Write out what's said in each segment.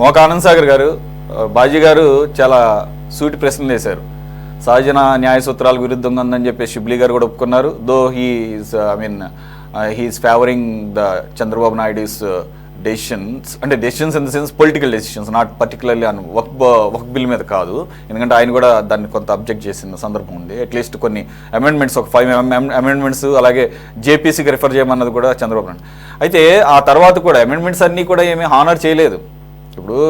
మోక ఆనంద్ సాగర్ గారు, బాజీ గారు చాలా సూటి ప్రశ్నలు వేశారు. సహజన న్యాయ సూత్రాలకు విరుద్ధంగా ఉందని చెప్పి షిబ్లీ గారు కూడా ఒప్పుకున్నారు. Though he is favouring the Chandrababu Naidu's decisions, అంటే decisions in the sense political decisions, not particularly on Waqf bill మీద కాదు. ఎందుకంటే ఆయన కూడా దాన్ని కొంత అబ్జెక్ట్ చేసిన సందర్భం ఉంది. అట్లీస్ట్ కొన్ని అమెండ్మెంట్స్, ఒక 5 అమెండ్మెంట్స్, అలాగే జేపీసీకి రిఫర్ చేయమన్నది కూడా చంద్రబాబు నాయుడు. అయితే ఆ తర్వాత కూడా అమెండ్మెంట్స్ అన్నీ కూడా ఏమీ హానర్ చేయలేదు. ఇప్పుడు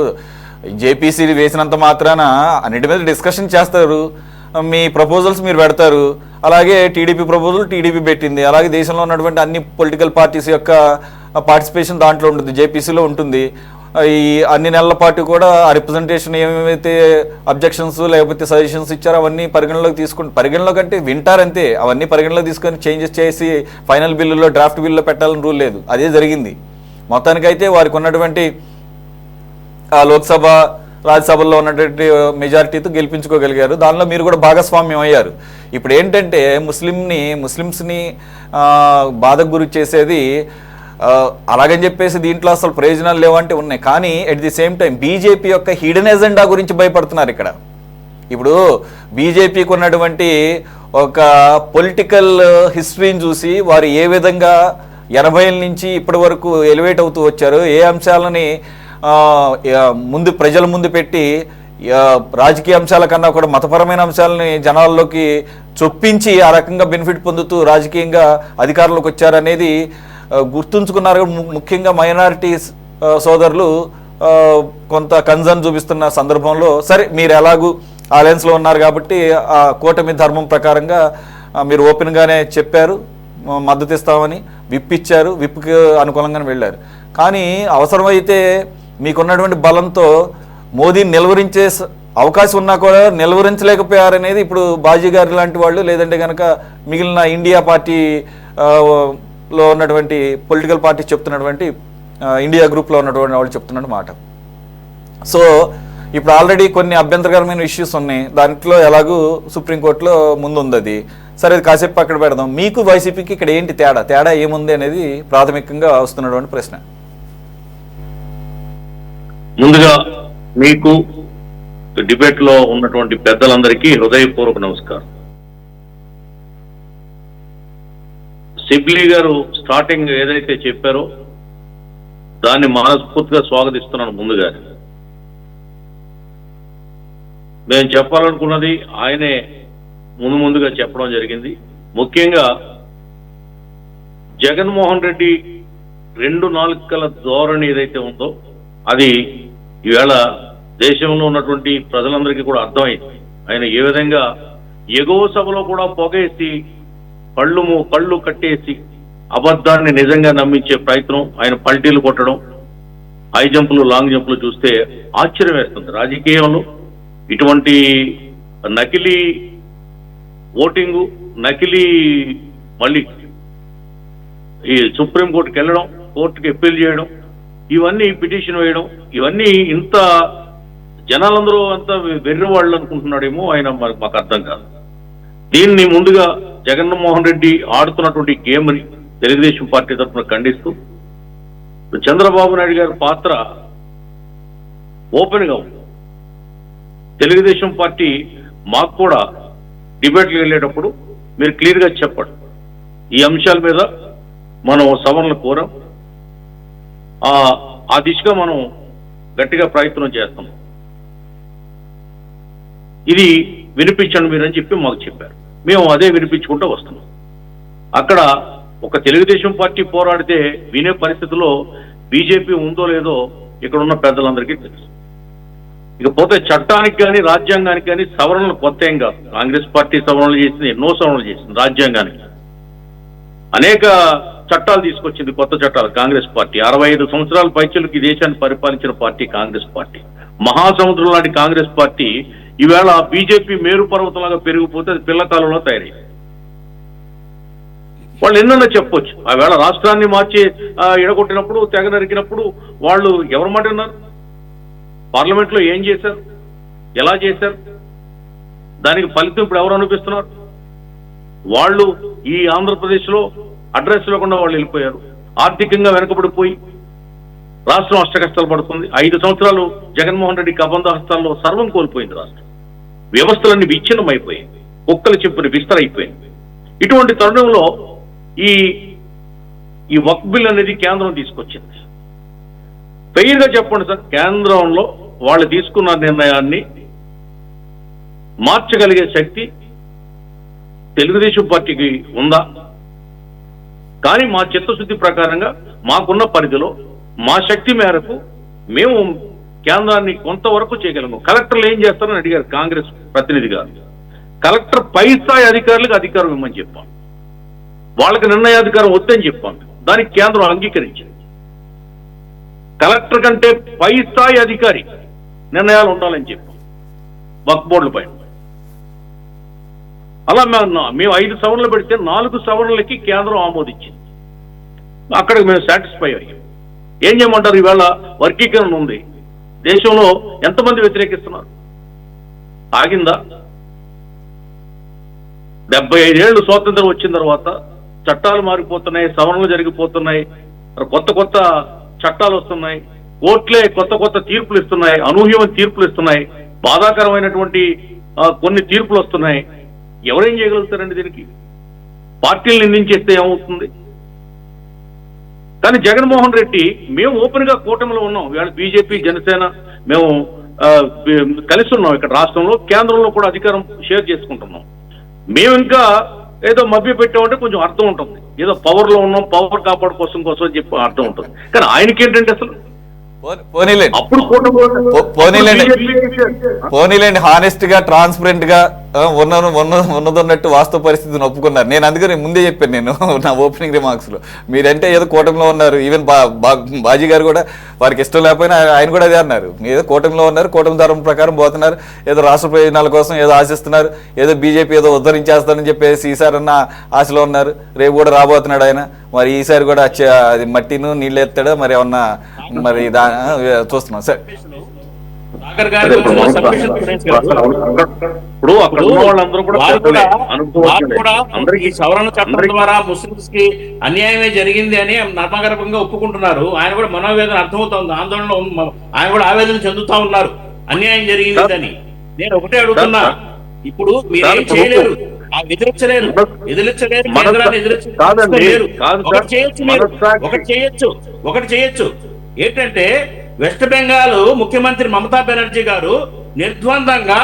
జేపీసీ వేసినంత మాత్రాన అన్నిటి మీద డిస్కషన్ చేస్తారు, మీ ప్రపోజల్స్ మీరు పెడతారు. అలాగే టీడీపీ ప్రపోజల్ టీడీపీ పెట్టింది, అలాగే దేశంలో ఉన్నటువంటి అన్ని పొలిటికల్ పార్టీస్ యొక్క పార్టిసిపేషన్ దాంట్లో ఉంటుంది, జేపీసీలో ఉంటుంది. ఈ అన్ని నెలల పాటు కూడా ఆ రిప్రజెంటేషన్ ఏమైతే అబ్జెక్షన్స్ లేకపోతే సజెషన్స్ ఇచ్చారో అవన్నీ పరిగణలోకి తీసుకుని, పరిగణలోకి అంటే వింటారంతే, అవన్నీ పరిగణలోకి తీసుకొని చేంజెస్ చేసి ఫైనల్ బిల్లులో డ్రాఫ్ట్ బిల్లులో పెట్టాలని రూల్ లేదు. అదే జరిగింది. మొత్తానికైతే వారికి ఉన్నటువంటి లోక్సభ రాజ్యసభల్లో ఉన్నటువంటి మెజారిటీతో గెలిపించుకోగలిగారు. దానిలో మీరు కూడా భాగస్వామ్యం అయ్యారు. ఇప్పుడు ఏంటంటే ముస్లిమ్స్ని బాధకు గురి చేసేది అలాగని చెప్పేసి దీంట్లో అసలు ప్రయోజనాలు లేవంటే ఉన్నాయి. కానీ at the same time BJP యొక్క హిడెన్ ఎజెండా గురించి భయపడుతున్నారు ఇక్కడ. ఇప్పుడు బీజేపీకి ఉన్నటువంటి ఒక పొలిటికల్ హిస్టరీని చూసి వారు ఏ విధంగా 80ల నుంచి ఇప్పటి వరకు ఎలివేట్ అవుతూ వచ్చారు, ఏ అంశాలని ముందు ప్రజల ముందు పెట్టి రాజకీయ అంశాల కన్నా కూడా మతపరమైన అంశాలని జనాల్లోకి చొప్పించి ఆ రకంగా బెనిఫిట్ పొందుతూ రాజకీయంగా అధికారంలోకి వచ్చారనేది గుర్తుంచుకున్నారు. ముఖ్యంగా మైనారిటీస్ సోదరులు కొంత కన్సర్న్ చూపిస్తున్న సందర్భంలో, సరే మీరు ఎలాగూ అలయన్స్లో ఉన్నారు కాబట్టి ఆ కూటమి ధర్మం ప్రకారంగా మీరు ఓపెన్గానే చెప్పారు మద్దతు ఇస్తామని, విప్పిచ్చారు, విప్పుకి అనుకూలంగానే వెళ్ళారు. కానీ అవసరమైతే మీకున్నటువంటి బలంతో మోదీని నిలువరించే అవకాశం ఉన్నా కూడా నిలువరించలేకపోయారనేది ఇప్పుడు బాజీ గారి లాంటి వాళ్ళు, లేదంటే కనుక మిగిలిన ఇండియా పార్టీ లో ఉన్నటువంటి పొలిటికల్ పార్టీ చెప్తున్నటువంటి ఇండియా గ్రూప్లో ఉన్నటువంటి వాళ్ళు చెప్తున్నట్టు మాట. సో ఇప్పుడు ఆల్రెడీ కొన్ని అభ్యంతరకరమైన ఇష్యూస్ ఉన్నాయి. దాంట్లో ఎలాగూ సుప్రీంకోర్టులో ముందు ఉంది అది. సరే అది కాసేపు అక్కడ పెడదాం. మీకు వైసీపీకి ఇక్కడ ఏంటి తేడా ఏముంది అనేది ప్రాథమికంగా వస్తున్నటువంటి ప్రశ్న. ముందుగా మీకు డిబేట్ లో ఉన్నటువంటి పెద్దలందరికీ హృదయపూర్వక నమస్కారం. సిబ్లీ గారు స్టార్టింగ్ ఏదైతే చెప్పారో దాన్ని మనస్ఫూర్తిగా స్వాగతిస్తున్నాను. ముందుగా నేను చెప్పాలనుకున్నది ఆయనే ముందుగా చెప్పడం జరిగింది. ముఖ్యంగా జగన్మోహన్ రెడ్డి 2 నాలుకల ధోరణి ఏదైతే ఉందో అది ఈవేళ దేశంలో ఉన్నటువంటి ప్రజలందరికీ కూడా అర్థమైంది. ఆయన ఏ విధంగా ఎగువ సభలో కూడా పొగేసి కళ్ళు కట్టేసి అబద్ధాన్ని నిజంగా నమ్మించే ప్రయత్నం, ఆయన పల్టీలు కొట్టడం, హై జంపులు లాంగ్ జంపులు చూస్తే ఆశ్చర్యం వేస్తుంది. రాజకీయంలో ఇటువంటి నకిలీ ఓటింగు, నకిలీ మళ్ళీ ఈ సుప్రీంకోర్టుకి వెళ్ళడం, కోర్టుకి అప్పీల్ చేయడం, ఇవన్నీ పిటిషన్ వేయడం, ఇవన్నీ ఇంత జనాలందరూ అంతా వెర్రి వాళ్ళు అనుకుంటున్నాడేమో ఆయన, మాకు అర్థం కాదు. దీన్ని ముందుగా జగన్మోహన్ రెడ్డి ఆడుతున్నటువంటి గేమ్ని తెలుగుదేశం పార్టీ తరఫున ఖండిస్తూ, చంద్రబాబు నాయుడు గారి పాత్ర ఓపెన్గా ఉంది. తెలుగుదేశం పార్టీ మాకు కూడా డిబేట్కి వెళ్ళేటప్పుడు మీరు క్లియర్గా చెప్పండి, ఈ అంశాల మీద మనం సవరణలు కోరాం, ఆ దిశగా మనం గట్టిగా ప్రయత్నం చేస్తాం, ఇది వినిపించండి మీరని చెప్పి మాకు చెప్పారు. మేము అదే వినిపించుకుంటూ వస్తున్నాం. అక్కడ ఒక తెలుగుదేశం పార్టీ పోరాడితే వినే పరిస్థితిలో బీజేపీ ఉందో లేదో ఇక్కడ ఉన్న పెద్దలందరికీ తెలుసు. ఇకపోతే చట్టానికి కానీ రాజ్యాంగానికి కానీ సవరణలు కొత్త ఏం కాదు. కాంగ్రెస్ పార్టీ సవరణలు చేసింది, ఎన్నో సవరణలు చేసింది. రాజ్యాంగానికి అనేక చట్టాలు తీసుకొచ్చింది, కొత్త చట్టాలు. కాంగ్రెస్ పార్టీ 65 సంవత్సరాల పైచలకు ఈ దేశాన్ని పరిపాలించిన పార్టీ కాంగ్రెస్ పార్టీ. మహాసముద్రం లాంటి కాంగ్రెస్ పార్టీ ఈవేళ బీజేపీ మేరు పర్వతంలాగా పెరిగిపోతే అది పిల్లకాలంలో తయారైంది. వాళ్ళు ఎన్నన్నా చెప్పొచ్చు. ఆ వేళ రాష్ట్రాన్ని మార్చి ఎడగొట్టినప్పుడు, తెగ నరికినప్పుడు వాళ్ళు ఎవరు మాట ఉన్నారు? పార్లమెంట్లో ఏం చేశారు, ఎలా చేశారు, దానికి ఫలితం ఇప్పుడు ఎవరు అనిపిస్తున్నారు? వాళ్ళు ఈ ఆంధ్రప్రదేశ్లో అడ్రస్ లేకుండా వాళ్ళు వెళ్ళిపోయారు. ఆర్థికంగా వెనకబడిపోయి రాష్ట్రం అష్టకష్టాలు పడుతుంది. 5 సంవత్సరాలు జగన్మోహన్ రెడ్డి కబంధ హస్తాల్లో సర్వం కోల్పోయింది రాష్ట్రం. వ్యవస్థలన్నీ విచ్ఛిన్నమైపోయింది, కుక్కలు చెప్పుని విస్తరైపోయింది. ఇటువంటి తరుణంలో ఈ వక్ఫ్ బిల్ అనేది కేంద్రం తీసుకొచ్చింది. ఫెయిర్గా చెప్పండి సార్, కేంద్రంలో వాళ్ళు తీసుకున్న నిర్ణయాన్ని మార్చగలిగే శక్తి తెలుగుదేశం పార్టీకి ఉందా? కానీ మా చిత్తశుద్ధి ప్రకారంగా మాకున్న పరిధిలో మా శక్తి మేరకు మేము కేంద్రాన్ని కొంతవరకు చేయగలము. కలెక్టర్లు ఏం చేస్తారని అడిగారు కాంగ్రెస్ ప్రతినిధి గారు. కలెక్టర్ పై స్థాయి అధికారులకు అధికారం ఇవ్వమని చెప్పాను, వాళ్ళకి నిర్ణయాధికారం వద్దని చెప్పాను. దానికి కేంద్రం అంగీకరించింది. కలెక్టర్ కంటే పై స్థాయి అధికారి నిర్ణయాలు ఉండాలని చెప్పాం వక్ఫ్ బోర్డుల పైన. అలా మేము 5 సవరణలు పెడితే 4 సవరణలకి కేంద్రం ఆమోదించింది. అక్కడికి మేము సాటిస్ఫై అయ్యాం. ఏం చేయమంటారు? ఈవేళ వర్గీకరణ ఉంది, దేశంలో ఎంతమంది వ్యతిరేకిస్తున్నారు? ఆగిందా? 75 ఏళ్ళు స్వాతంత్రం వచ్చిన తర్వాత చట్టాలు మారిపోతున్నాయి, సవరణలు జరిగిపోతున్నాయి, కొత్త కొత్త చట్టాలు వస్తున్నాయి, కోర్టులే కొత్త కొత్త తీర్పులు ఇస్తున్నాయి, అనూహ్యమైన తీర్పులు ఇస్తున్నాయి, బాధాకరమైనటువంటి కొన్ని తీర్పులు వస్తున్నాయి. ఎవరేం చేయగలుగుతారండి దీనికి? పార్టీలు నిందించేస్తే ఏమవుతుంది? కానీ జగన్మోహన్ రెడ్డి, మేము ఓపెన్ గా కూటమిలో ఉన్నాం, ఇవాళ బీజేపీ జనసేన మేము కలిసి ఉన్నాం ఇక్కడ రాష్ట్రంలో, కేంద్రంలో కూడా అధికారం షేర్ చేసుకుంటున్నాం. మేము ఇంకా ఏదో మభ్య పెట్టామంటే కొంచెం అర్థం ఉంటుంది, ఏదో పవర్ లో ఉన్నాం, పవర్ కాపాడు కోసం అని చెప్పి అర్థం ఉంటుంది. కానీ ఆయనకి ఏంటంటే అసలు అప్పుడు పోనీలేండి, హానెస్ట్ గా ట్రాన్స్పరెంట్ గా ఉన్నదన్నట్టు వాస్తవ పరిస్థితిని ఒప్పుకున్నారు. నేను అందుకని ముందే చెప్పాను, నేను నా ఓపెనింగ్ రిమార్క్స్ లో, మీరంటే ఏదో కూటమిలో ఉన్నారు. ఈవెన్ బాజీ గారు కూడా వారికి ఇష్టం లేకపోయినా ఆయన కూడా అదే అన్నారు, మీరు ఏదో కూటమిలో ఉన్నారు, కూటమి ధర్మం ప్రకారం పోతున్నారు, ఏదో రాష్ట్ర ప్రయోజనాల కోసం ఏదో ఆశిస్తున్నారు, ఏదో బీజేపీ ఏదో ఉద్ధరించేస్తారని చెప్పేసి ఈసారి అన్న ఆశలో ఉన్నారు. రేపు కూడా రాబోతున్నాడు ఆయన, మరి ఈసారి కూడా అది మట్టిను నీళ్ళు ఎత్తాడో మరి ఏమన్నా మరి చూస్తున్నాం సార్. సవరణ చట్టం ద్వారా ముస్లింస్ కి అన్యాయమే జరిగింది అని నమ్మగర్భంగా ఒప్పుకుంటున్నారు. ఆయన కూడా మనోవేదన అర్థమవుతుంది, ఆందోళనలో ఆయన కూడా ఆవేదన చెందుతా ఉన్నారు, అన్యాయం జరిగింది అని. నేను ఒకటే అడుగుతున్నా, ఇప్పుడు మీరేం చేయలేరు, ఎదిరించలేరు, కేంద్రాన్ని ఎదిరించలేరు. ఒకటి చేయొచ్చు ఏంటంటే, వెస్ట్ బెంగాల్ ముఖ్యమంత్రి మమతా బెనర్జీ గారు నిర్ద్వందంగా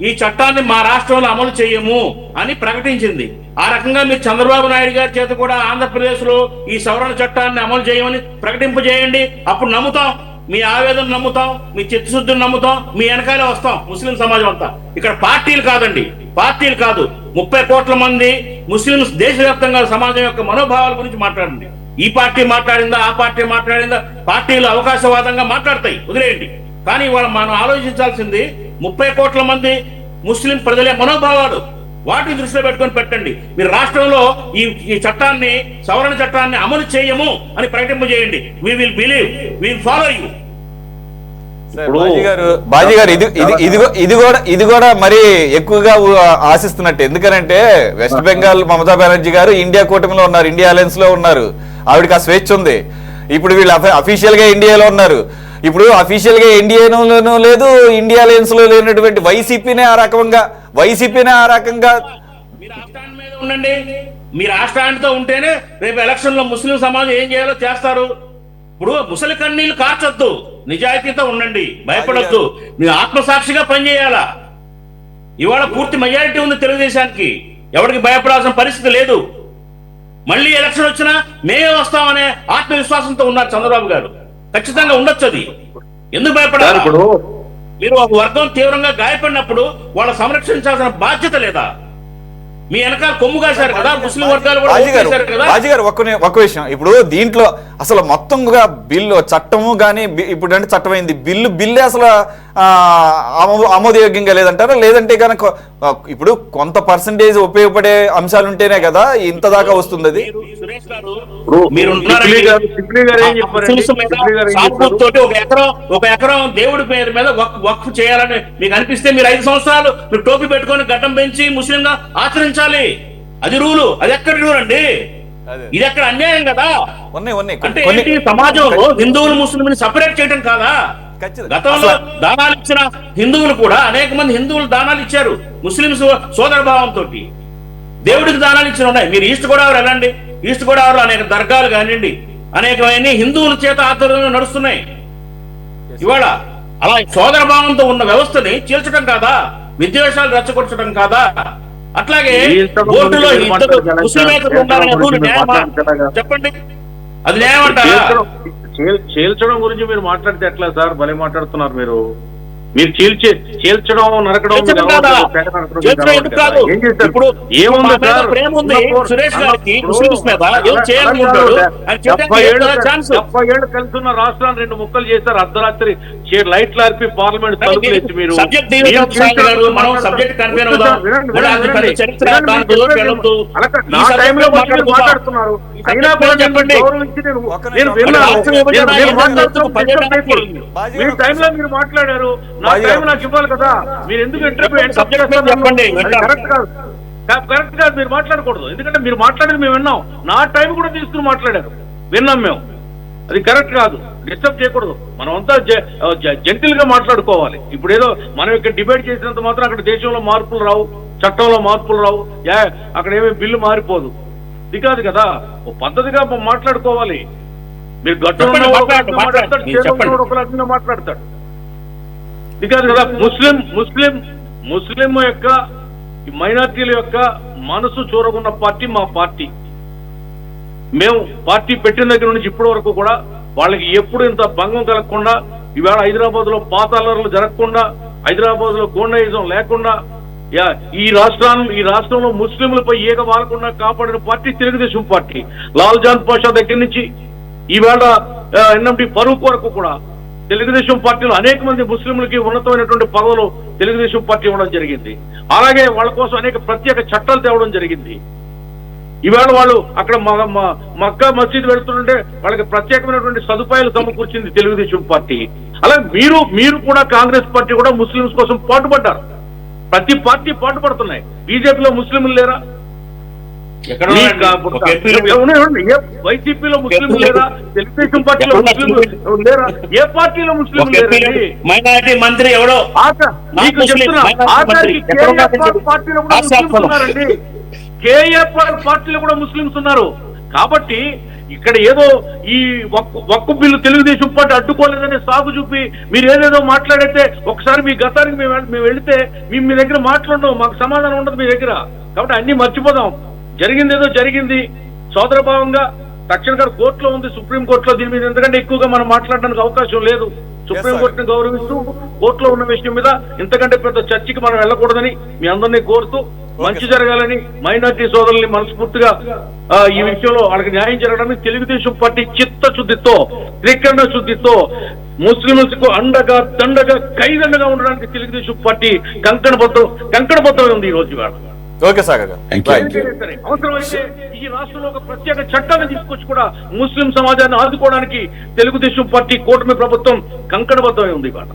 ఈ చట్టాన్ని మా రాష్ట్రంలో అమలు చేయము అని ప్రకటించింది. ఆ రకంగా మీరు చంద్రబాబు నాయుడు గారి చేత కూడా ఆంధ్రప్రదేశ్ లో ఈ సవరణ చట్టాన్ని అమలు చేయమని ప్రకటింపజేయండి. అప్పుడు నమ్ముతాం, మీ ఆవేదన నమ్ముతాం, మీ చిత్తశుద్ధిని నమ్ముతాం, మీ వెనకాలే వస్తాం ముస్లిం సమాజం అంతా. ఇక్కడ పార్టీలు కాదండి, పార్టీలు కాదు, 30 కోట్ల మంది ముస్లింస్ దేశవ్యాప్తంగా సమాజం యొక్క మనోభావాల గురించి మాట్లాడండి. ఈ పార్టీ మాట్లాడిందా, ఆ పార్టీ మాట్లాడిందా, పార్టీలు అవకాశవాదంగా మాట్లాడతాయి, వదిలేయండి. కానీ ఇవాళ మనం ఆలోచించాల్సింది 30 కోట్ల మంది ముస్లిం ప్రజల మనోభావాలు, వాటిని దృష్టిలో పెట్టుకొని పెట్టండి. మీరు రాష్ట్రంలో ఈ చట్టాన్ని, సవరణ చట్టాన్ని అమలు చేయము అని ప్రకటింపజేయండి. We will believe, we will follow you. Baji గారు ఇది కూడా మరి ఎక్కువగా ఆశిస్తున్నట్టు. ఎందుకనంటే వెస్ట్ బెంగాల్ మమతా బెనర్జీ గారు ఇండియా కూటమిలో ఉన్నారు, ఇండియా అలయన్స్ లో ఉన్నారు, ఆవిడకి ఆ స్వేచ్ఛ ఉంది. ఇప్పుడు వీళ్ళు అఫీషియల్ గా ఇండియాలో ఉన్నారు. ఇప్పుడు అఫీషియల్ గా ఎన్డీఏలోనూ లేదు, ఇండియా అలయన్స్ లో లేనటువంటి వైసీపీనే ఆ రకంగా మీరు రాష్ట్రాన్ని మీద ఉండండి. మీరు రాష్ట్రానితో ఉంటేనే రేపు ఎలక్షన్ లో ముస్లిం సమాజం ఏం చేయాలో చేస్తారు. ఇప్పుడు ముసలి కన్నీళ్లు కార్చొద్దు, నిజాయితీతో ఉండండి, భయపడొద్దు, మీరు ఆత్మసాక్షిగా పనిచేయాలా. ఇవాళ పూర్తి మెజారిటీ ఉంది తెలుగుదేశానికి, ఎవరికి భయపడాల్సిన పరిస్థితి లేదు. మళ్ళీ ఎలక్షన్ వచ్చినా మేమే వస్తామనే ఆత్మవిశ్వాసంతో ఉన్నారు చంద్రబాబు గారు. ఖచ్చితంగా ఉండొచ్చు. అది ఎందుకు భయపడాలి? మీరు ఒక వర్గం తీవ్రంగా గాయపడినప్పుడు వాళ్ళ సంరక్షించాల్సిన బాధ్యత లేదా? మీ వెనకాల కొమ్ము కాశారు కదా ముస్లిం వర్గాలు కూడా. రాజు గారు ఒక్క విషయం, ఇప్పుడు దీంట్లో అసలు మొత్తంగా బిల్లు చట్టము కానీ ఇప్పుడు అంటే చట్టమైంది బిల్లు అసలు ఆమోదయోగ్యంగా లేదంటారా? లేదంటే కనుక ఇప్పుడు కొంత పర్సంటేజ్ ఉపయోగపడే అంశాలు ఉంటేనే కదా ఇంత దాకా వస్తుంది. అది ఒక ఎకరం దేవుడి పేరు మీద వక్ఫ్ చేయాలని మీకు అనిపిస్తే మీరు 5 సంవత్సరాలు మీరు టోపీ పెట్టుకొని గడ్డం పెంచి ముస్లింగా ఆచరించాలి. అది రూలు. అది ఎక్కడి రూల్ అండి? అదే. ఇది ఎక్కడ అన్యాయం కదా. ఉన్నాయి అంటే ఏంటి, సమాజంలో హిందువులు ముస్లింని సపరేట్ చేయడం కాదా? ఖచ్చితంగా. గతంలో దానాలు ఇచ్చిన హిందువులు కూడా అనేక మంది హిందువులు దానాలు ఇచ్చారు ముస్లిం సోదర భావంతో. దేవుడికి దానాలు ఇచ్చిన ఉన్నాయి. మీరు ఈస్ట్ గోదావరి వెళ్ళండి, ఈస్ట్ గోదావరిలో అనేక దర్గాలు కానివ్వండి, అనేకమైన హిందువుల చేత ఆధ్వర్యంలో నడుస్తున్నాయి. ఇవాళ అలా సోదర భావంతో ఉన్న వ్యవస్థని చీల్చడం కాదా, విద్వేషాలు రెచ్చగొట్టడం కాదా? అట్లాగే బోర్డులో ఇద్దరు ముస్లిమేతరులు ఉండాలనే రూల్ న్యాయమా? చెప్పండి, అది న్యాయమంటారా? చీల్చడం గురించి మీరు మాట్లాడితే ఎట్లా సార్? భలే మాట్లాడుతున్నారు మీరు. మీరు చీల్చడం నరకడం ఇప్పుడు ఏముంది సార్? ప్రేమ ఉంది సురేష్ గారికి ముస్లిమ్స్ మీద, ఏం చేయాలనుకుంటాడు? 70 ఏళ్ళు కలిసి ఉన్న రాష్ట్రాన్ని 2 ముక్కలు చేశారు. అర్ధరాత్రి లైట్లు ఆర్పి పార్లమెంట్ తలుపులు ఎత్తి మీరు మాట్లాడుతున్నారు. అయినా కూడా గౌరవించి మీరు టైంలో మీరు మాట్లాడారు. నా టైం నాకు ఇవ్వాలి కదా. మీరు ఎందుకు కరెక్ట్ కాదు, కరెక్ట్ కాదు. మీరు మాట్లాడకూడదు, ఎందుకంటే మీరు మాట్లాడేది మేము విన్నాం. నా టైం కూడా తీసుకుని మాట్లాడారు, విన్నాం మేము. అది కరెక్ట్ కాదు, డిస్టర్బ్ చేయకూడదు. మనం అంతా జెంటిల్ గా మాట్లాడుకోవాలి. ఇప్పుడు ఏదో మనం ఇక్కడ డిబేట్ చేసినంత మాత్రం అక్కడ దేశంలో మార్పులు రావు, చట్టంలో మార్పులు రావు, అక్కడ ఏమీ బిల్లు మారిపోదు. ఇది కాదు కదా, ఓ పద్ధతిగా మాట్లాడుకోవాలి. మీరు గట్టంలో మాట్లాడతాడు, ఒక రకంగా మాట్లాడతాడు. ఇది కాదు కదా. ముస్లిం యొక్క మైనార్టీల యొక్క మనసు చూరగొన్న పార్టీ మా పార్టీ. మేము పార్టీ పెట్టిన దగ్గర నుంచి ఇప్పటి వరకు కూడా వాళ్ళకి ఎప్పుడు ఇంత భంగం కలగకుండా, ఈవేళ హైదరాబాద్ లో పాతాలర్లు జరగకుండా, హైదరాబాద్ లో గోండాయిజం లేకుండా, ఈ రాష్ట్రంలో ముస్లింలపై ఈగ వాలకుండా కాపాడిన పార్టీ తెలుగుదేశం పార్టీ. లాల్ జాన్ పాషా దగ్గర నుంచి ఈవేళ ఎన్ఎండి ఫరూక్ వరకు కూడా తెలుగుదేశం పార్టీలో అనేక మంది ముస్లింలకి ఉన్నతమైనటువంటి పదవులు తెలుగుదేశం పార్టీ ఇవ్వడం జరిగింది. అలాగే వాళ్ళ కోసం అనేక ప్రత్యేక చట్టాలు తేవడం జరిగింది. ఈవేళ వాళ్ళు అక్కడ మక్కా మసీద్ వెళ్తుంటే వాళ్ళకి ప్రత్యేకమైనటువంటి సదుపాయాలు సమకూర్చింది తెలుగుదేశం పార్టీ. అలాగే మీరు కూడా కాంగ్రెస్ పార్టీ కూడా ముస్లింస్ కోసం పాటుపడ్డారు. ప్రతి పార్టీ పాటుపడుతున్నాయి. బీజేపీలో ముస్లింలు లేరా? వైసీపీలో ముస్లింలు లేరా? తెలుగుదేశం పార్టీలో ముస్లింలు లేరా? ఏ పార్టీలో ముస్లింలు లేరండి? మైనారిటీ మంత్రి ఎవడో మీకు చెప్తున్నా, పార్టీలో కూడా ముస్లింస్ ఉన్నారండి. కేఏఆర్ పార్టీలో కూడా ముస్లింస్ ఉన్నారు. కాబట్టి ఇక్కడ ఏదో ఈ వక్కు బిల్లు తెలుగుదేశం పార్టీ అడ్డుకోలేదనే సాగు చూపి మీరు ఏదేదో మాట్లాడితే, ఒకసారి మీ గతానికి మేము వెళితే మీ దగ్గర మాట్లాడడం, మాకు సమాధానం ఉండదు మీ దగ్గర. కాబట్టి అన్ని మర్చిపోదాం. జరిగింది ఏదో జరిగింది, సోదరభావంగా. తక్షణ గారు కోర్టులో ఉంది, సుప్రీంకోర్టులో దీని మీద ఎందుకంటే ఎక్కువగా మనం మాట్లాడడానికి అవకాశం లేదు. సుప్రీంకోర్టుని గౌరవిస్తూ కోర్టులో ఉన్న విషయం మీద ఇంతకంటే పెద్ద చర్చకి మనం వెళ్ళకూడదని మీ అందరినీ కోరుతూ, మంచి జరగాలని మైనార్టీ సోదరుల్ని మనస్ఫూర్తిగా ఈ విషయంలో వాళ్ళకి న్యాయం జరగడానికి తెలుగుదేశం పార్టీ చిత్తశుద్ధితో, త్రికరణ శుద్ధితో ముస్లింలకు అండగా దండగా కైదండగా ఉండడానికి తెలుగుదేశం పార్టీ కంకణబద్ధం ఉంది ఈ రోజు. ఓకే సాగర్ గారు, అవసరమైతే ఈ రాష్ట్రంలో ఒక ప్రత్యేక చట్టాన్ని తీసుకొచ్చి కూడా ముస్లిం సమాజాన్ని ఆదుకోవడానికి తెలుగుదేశం పార్టీ కూటమి ప్రభుత్వం కంకణబద్ధమై ఉంది ఇవాళ.